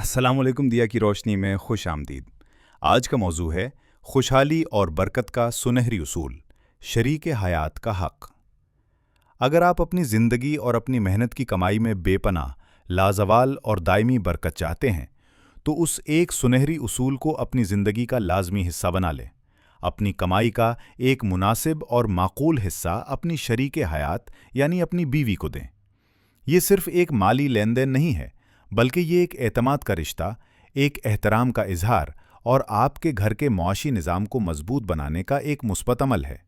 अस्सलाम वालेकुम। दिया की रोशनी में खुश आमदीद। आज का मौजू है खुशहाली और बरकत का सुनहरी उसूल, शरीक हयात का हक। अगर आप अपनी ज़िंदगी और अपनी मेहनत की कमाई में बेपनाह, लाजवाल और दायमी बरकत चाहते हैं, तो उस एक सुनहरी उसूल को अपनी ज़िंदगी का लाजमी हिस्सा बना लें। अपनी कमाई का एक मुनासिब और माकूल हिस्सा अपनी शरीक हयात यानी अपनी बीवी को दें। ये सिर्फ एक माली लेन देन नहीं है, बल्कि ये एक एतमाद का रिश्ता, एक एहतराम का इजहार और आपके घर के मुआशी निज़ाम को मजबूत बनाने का एक मुस्बत अमल है।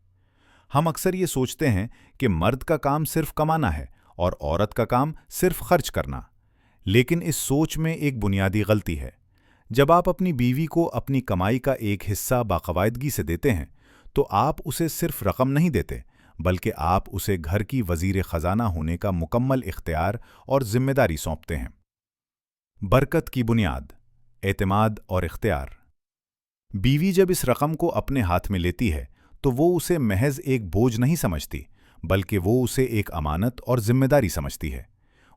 हम अक्सर ये सोचते हैं कि मर्द का काम सिर्फ कमाना है और औरत का काम सिर्फ खर्च करना, लेकिन इस सोच में एक बुनियादी गलती है। जब आप अपनी बीवी को अपनी कमाई का एक हिस्सा बाकायदगी से देते हैं, तो आप उसे सिर्फ रकम नहीं देते, बल्कि आप उसे घर की वजीर खजाना होने का मुकम्मल इख्तियार और जिम्मेदारी सौंपते हैं। बरकत की बुनियाद, एतमाद और इख्तियार। बीवी जब इस रकम को अपने हाथ में लेती है, तो वो उसे महज एक बोझ नहीं समझती, बल्कि वो उसे एक अमानत और जिम्मेदारी समझती है।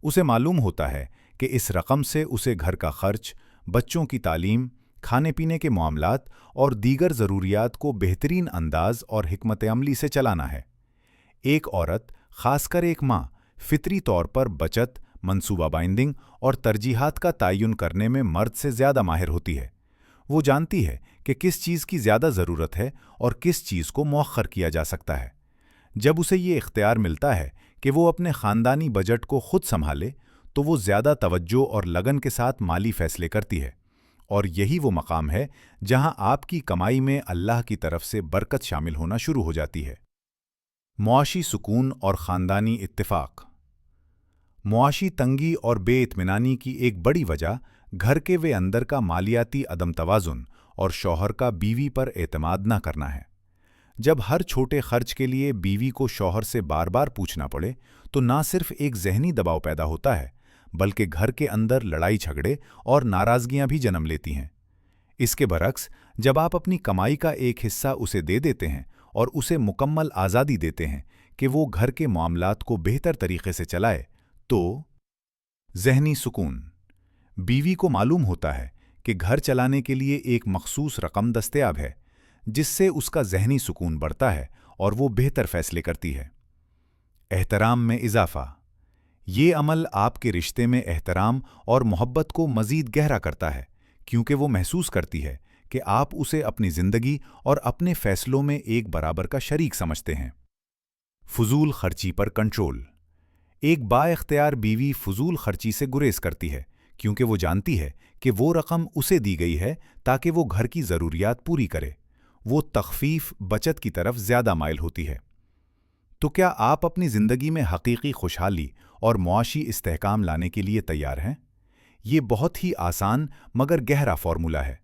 उसे मालूम होता है कि इस रकम से उसे घर का खर्च, बच्चों की तालीम, खाने पीने के मामलात और दीगर ज़रूरियात को बेहतरीन अंदाज और हिकमत अमली से चलाना है। एक औरत, खासकर एक माँ, फितरी तौर पर बचत, मनसूबा बाइंडिंग और तरजीहात का तयन करने में मर्द से ज़्यादा माहिर होती है। वो जानती है कि किस चीज़ की ज़्यादा ज़रूरत है और किस चीज़ को मौखर किया जा सकता है। जब उसे ये इख्तियार मिलता है कि वो अपने ख़ानदानी बजट को खुद संभाले, तो वो ज़्यादा तवज्जो और लगन के साथ माली फ़ैसले करती है। और यही वो मकाम है जहाँ आपकी कमाई में अल्लाह की तरफ से बरकत शामिल होना शुरू हो जाती है। मुआशी सुकून और ख़ानदानी इत्तिफ़ाक़। मुआशी तंगी और बेइत्मीनानी की एक बड़ी वजह घर के वे अंदर का मालियाती अदम तवाज़ुन और शौहर का बीवी पर एतमाद न करना है। जब हर छोटे खर्च के लिए बीवी को शौहर से बार बार पूछना पड़े, तो ना सिर्फ एक ज़हनी दबाव पैदा होता है, बल्कि घर के अंदर लड़ाई झगड़े और नाराज़गियाँ भी जन्म लेती हैं। इसके बरक्स, जब आप अपनी कमाई का एक हिस्सा उसे दे देते हैं और उसे मुकम्मल आज़ादी देते हैं कि वो घर के मामलात को बेहतर तरीके से चलाए, तो ज़हनी सुकून। बीवी को मालूम होता है कि घर चलाने के लिए एक मखसूस रकम दस्तयाब है, जिससे उसका ज़हनी सुकून बढ़ता है और वो बेहतर फैसले करती है। एहतराम में इजाफ़ा। ये अमल आपके रिश्ते में एहतराम और मोहब्बत को मज़ीद गहरा करता है, क्योंकि वो महसूस करती है कि आप उसे अपनी ज़िंदगी और अपने फ़ैसलों में एक बराबर का शरीक समझते हैं। फ़ुज़ूल खर्ची पर कंट्रोल। एक बाइख्तियार बीवी फ़ुज़ूल खर्ची से गुरेज करती है, क्योंकि वो जानती है कि वो रकम उसे दी गई है ताकि वो घर की ज़रूरियात पूरी करे। वो तख़फ़ीफ़, बचत की तरफ ज़्यादा माइल होती है। तो क्या आप अपनी ज़िंदगी में हकीकी खुशहाली और मुआशी इस्तेहकाम लाने के लिए तैयार हैं? ये बहुत ही आसान मगर गहरा फ़ॉर्मूला है।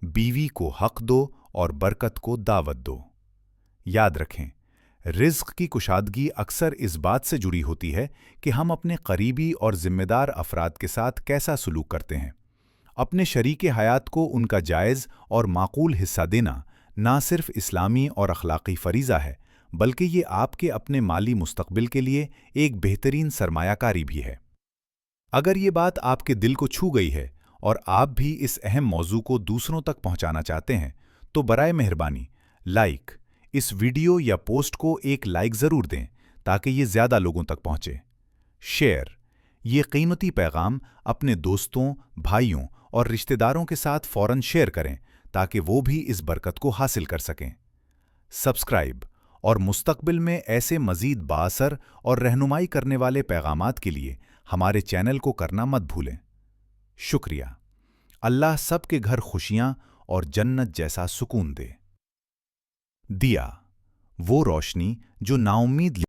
बीवी को हक़ दो और बरकत को दावत दो। याद रखें, रिज़्क़ की कुशादगी अक्सर इस बात से जुड़ी होती है कि हम अपने करीबी और ज़िम्मेदार अफराद के साथ कैसा सलूक करते हैं। अपने शरीके हयात को उनका जायज़ और माकूल हिस्सा देना ना सिर्फ इस्लामी और अखलाक़ी फ़रीज़ा है, बल्कि ये आपके अपने माली मुस्तक़बिल के लिए एक बेहतरीन सरमायाकारी भी है। अगर ये बात आपके दिल को छू गई है और आप भी इस अहम मौजू को दूसरों तक पहुंचाना चाहते हैं, तो बराए मेहरबानी इस वीडियो या पोस्ट को एक लाइक ज़रूर दें, ताकि ये ज़्यादा लोगों तक पहुंचे। शेयर। ये कीमती पैगाम अपने दोस्तों, भाइयों और रिश्तेदारों के साथ फ़ौरन शेयर करें, ताकि वो भी इस बरकत को हासिल कर सकें। सब्सक्राइब और मुस्तक़बिल में ऐसे मज़ीद बाअसर और रहनुमाई करने वाले पैगामात के लिए हमारे चैनल को करना मत भूलें। शुक्रिया। अल्लाह सबके घर खुशियाँ और जन्नत जैसा सुकून दे। दिया, वो रोशनी जो नाउम्मीद